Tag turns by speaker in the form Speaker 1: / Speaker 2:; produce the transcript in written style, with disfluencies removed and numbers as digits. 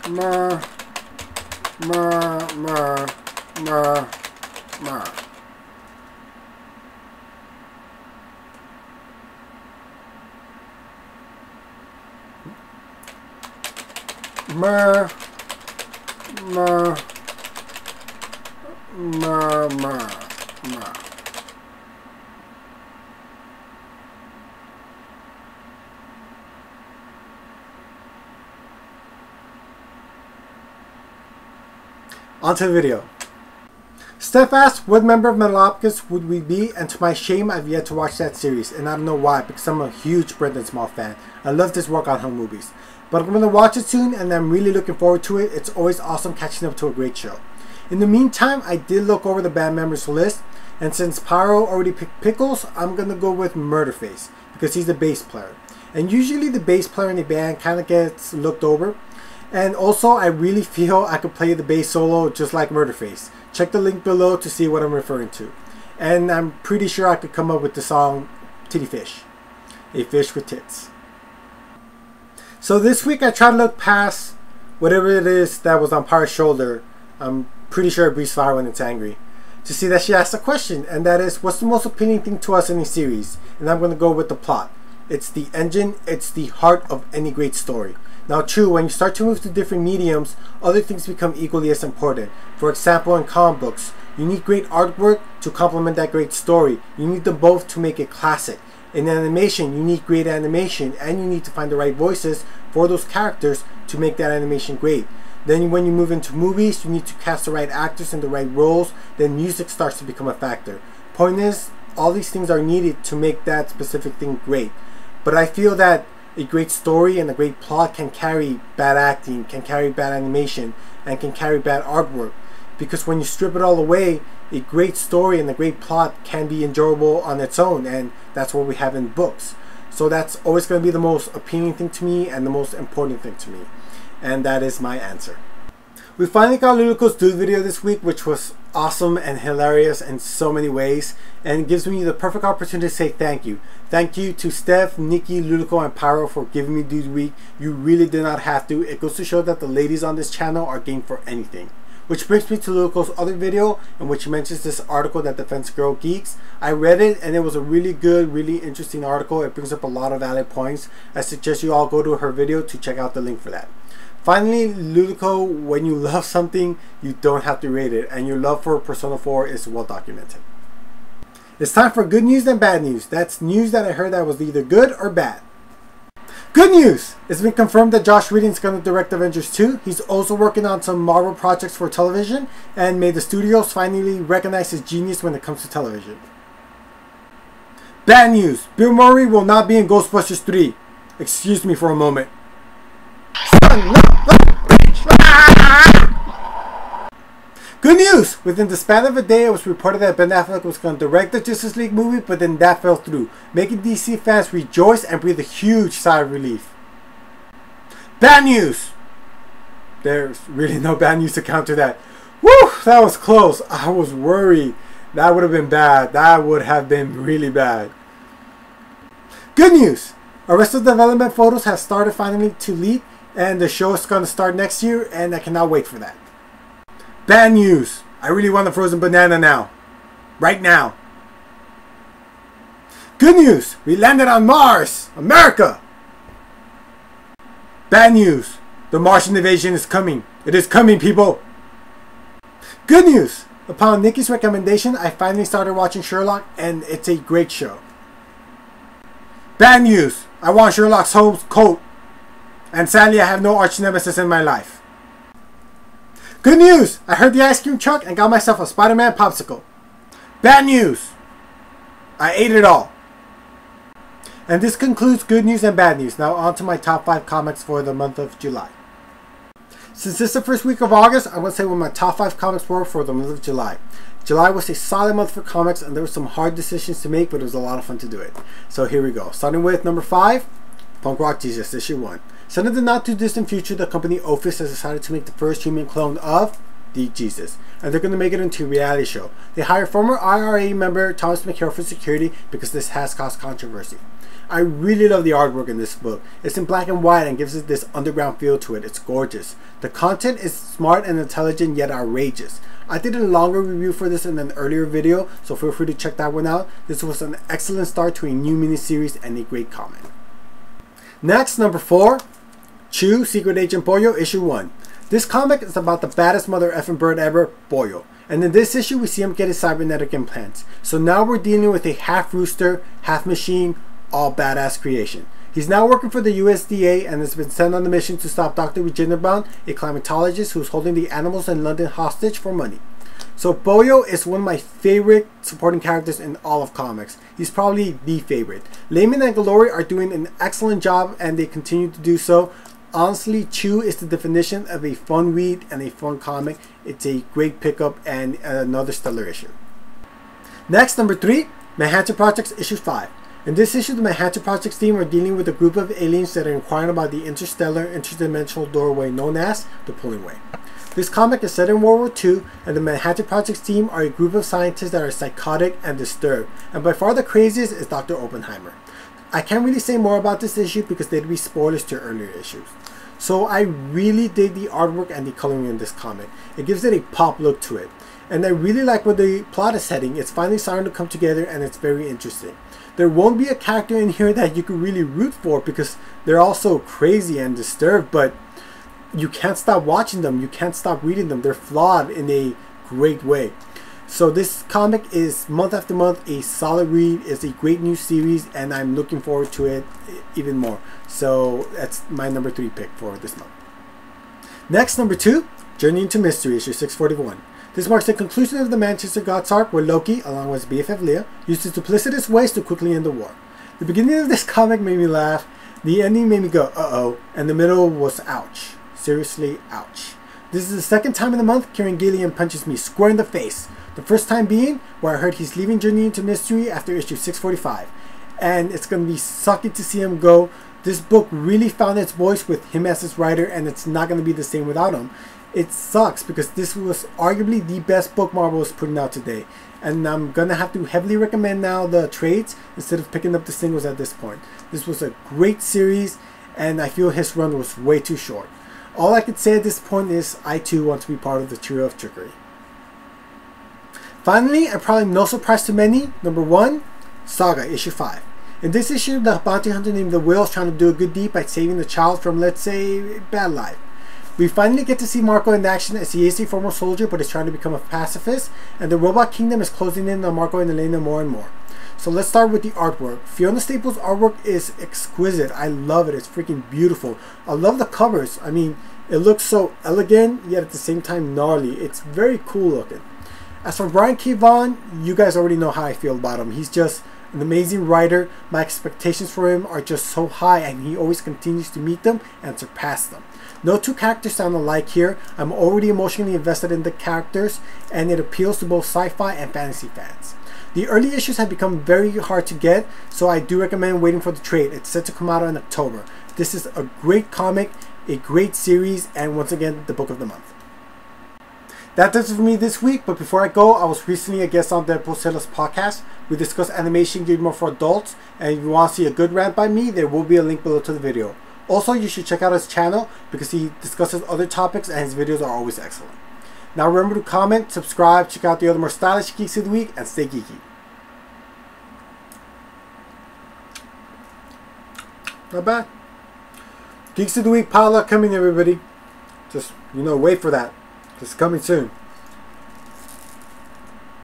Speaker 1: Mur. On to the video. Steph asked what member of Metalocalypse would we be, and to my shame I've yet to watch that series, and I don't know why, because I'm a huge Brendan Small fan. I love his work on home movies. But I'm going to watch it soon, and I'm really looking forward to it. It's always awesome catching up to a great show. In the meantime, I did look over the band members list, and since Pyro already picked Pickles, I'm going to go with Murderface, because he's the bass player. And usually the bass player in the band kind of gets looked over. And also, I really feel I could play the bass solo just like Murderface. Check the link below to see what I'm referring to. And I'm pretty sure I could come up with the song Titty Fish. A fish with tits. So this week I tried to look past whatever it is that was on Pyro's shoulder. I'm pretty sure it breathes fire when it's angry. To see that she asked a question, and that is, what's the most appealing thing to us in a series? And I'm going to go with the plot. It's the engine, it's the heart of any great story. Now true, when you start to move to different mediums, other things become equally as important. For example, in comic books, you need great artwork to complement that great story. You need them both to make it classic. In animation, you need great animation, and you need to find the right voices for those characters to make that animation great. Then when you move into movies, you need to cast the right actors in the right roles. Then music starts to become a factor. Point is, all these things are needed to make that specific thing great. But I feel that a great story and a great plot can carry bad acting, can carry bad animation, and can carry bad artwork. Because when you strip it all away, a great story and a great plot can be enjoyable on its own, and that's what we have in books. So that's always going to be the most appealing thing to me and the most important thing to me. And that is my answer. We finally got Luluko's Dude video this week, which was awesome and hilarious in so many ways, and it gives me the perfect opportunity to say thank you. Thank you to Steph, Nikki, Luluko, and Pyro for giving me Dude Week. You really did not have to. It goes to show that the ladies on this channel are game for anything. Which brings me to Luluko's other video, in which he mentions this article that defends girl geeks. I read it, and it was a really good, really interesting article. It brings up a lot of valid points. I suggest you all go to her video to check out the link for that. Finally, Luluko, when you love something, you don't have to rate it, and your love for Persona 4 is well documented. It's time for good news and bad news. That's news that I heard that was either good or bad. Good news! It's been confirmed that Joss Whedon is going to direct Avengers 2. He's also working on some Marvel projects for television, and may the studios finally recognize his genius when it comes to television. Bad news! Bill Murray will not be in Ghostbusters 3. Excuse me for a moment. Good news! Within the span of a day, it was reported that Ben Affleck was going to direct the Justice League movie, but then that fell through, making DC fans rejoice and breathe a huge sigh of relief. Bad news! There's really no bad news to counter that. Woo! That was close. I was worried. That would have been bad. That would have been really bad. Good news! Arrested Development photos have started finally to leak, and the show is going to start next year, and I cannot wait for that. Bad news! I really want a frozen banana now. Right now. Good news! We landed on Mars! America! Bad news! The Martian invasion is coming. It is coming, people! Good news! Upon Nikki's recommendation, I finally started watching Sherlock, and it's a great show. Bad news! I want Sherlock Holmes' coat. And sadly, I have no arch nemesis in my life. Good news! I heard the ice cream truck and got myself a Spider-Man popsicle. Bad news! I ate it all. And this concludes good news and bad news. Now on to my top 5 comics for the month of July. Since this is the first week of August, I want to say what my top 5 comics were for the month of July. July was a solid month for comics, and there were some hard decisions to make, but it was a lot of fun to do it. So here we go. Starting with number 5, Punk Rock Jesus, issue 1. Set in the not too distant future, the company Ophis has decided to make the first human clone of the Jesus, and they're going to make it into a reality show. They hire former IRA member Thomas McHale for security because this has caused controversy. I really love the artwork in this book. It's in black and white and gives it this underground feel to it. It's gorgeous. The content is smart and intelligent yet outrageous. I did a longer review for this in an earlier video, so feel free to check that one out. This was an excellent start to a new miniseries and a great comic. Next, number 4, Chew, Secret Agent Pollo, issue 1. This comic is about the baddest mother effing bird ever, Pollo. And in this issue, we see him get his cybernetic implants. So now we're dealing with a half rooster, half machine, all badass creation. He's now working for the USDA and has been sent on a mission to stop Dr. Regina Brown, a climatologist who's holding the animals in London hostage for money. So Pollo is one of my favorite supporting characters in all of comics. He's probably the favorite. Layman and Glory are doing an excellent job and they continue to do so. Honestly, Chew is the definition of a fun read and a fun comic. It's a great pickup and another stellar issue. Next, number 3, Manhattan Projects issue 5. In this issue, the Manhattan Projects team are dealing with a group of aliens that are inquiring about the interstellar, interdimensional doorway known as the Pulling Way. This comic is set in World War II, and the Manhattan Projects team are a group of scientists that are psychotic and disturbed, and by far the craziest is Dr. Oppenheimer. I can't really say more about this issue because they'd be spoilers to earlier issues. So I really dig the artwork and the coloring in this comic. It gives it a pop look to it. And I really like where the plot is heading. It's finally starting to come together and it's very interesting. There won't be a character in here that you can really root for because they're all so crazy and disturbed, but you can't stop watching them. You can't stop reading them. They're flawed in a great way. So this comic is month after month a solid read. It's a great new series and I'm looking forward to it even more. So that's my number 3 pick for this month. Next, number 2, Journey into Mystery, issue 641. This marks the conclusion of the Manchester Gods arc where Loki, along with his BFF Leah, used his duplicitous ways to quickly end the war. The beginning of this comic made me laugh, the ending made me go uh-oh, and the middle was ouch. Seriously, ouch. This is the second time in the month Kieran Gillian punches me square in the face. The first time being where I heard he's leaving Journey into Mystery after issue 645. And it's going to be sucky to see him go. This book really found its voice with him as his writer and it's not going to be the same without him. It sucks because this was arguably the best book Marvel is putting out today. And I'm going to have to heavily recommend now the trades instead of picking up the singles at this point. This was a great series and I feel his run was way too short. All I could say at this point is I too want to be part of the trio of trickery. Finally, and probably no surprise to many, number 1, Saga, issue 5. In this issue, the bounty hunter named The Whale is trying to do a good deed by saving the child from, let's say, bad life. We finally get to see Marco in action as he is a former soldier but is trying to become a pacifist, and the robot kingdom is closing in on Marco and Elena more and more. So let's start with the artwork. Fiona Staples' artwork is exquisite. I love it. It's freaking beautiful. I love the covers. I mean, it looks so elegant yet at the same time gnarly. It's very cool looking. As for Brian K. Vaughan, you guys already know how I feel about him. He's just an amazing writer. My expectations for him are just so high and he always continues to meet them and surpass them. No two characters sound alike here. I'm already emotionally invested in the characters and it appeals to both sci-fi and fantasy fans. The early issues have become very hard to get, so I do recommend waiting for the trade. It's set to come out in October. This is a great comic, a great series, and once again, the book of the month. That does it for me this week, but before I go, I was recently a guest on Deadpoolzilla's podcast. We discuss animation geared more for adults, and if you want to see a good rant by me, there will be a link below to the video. Also, you should check out his channel because he discusses other topics and his videos are always excellent. Now remember to comment, subscribe, check out the other more stylish geeks of the week, and stay geeky. Not bad. Geeks of the Week potluck coming, everybody. Just, wait for that. It's coming soon.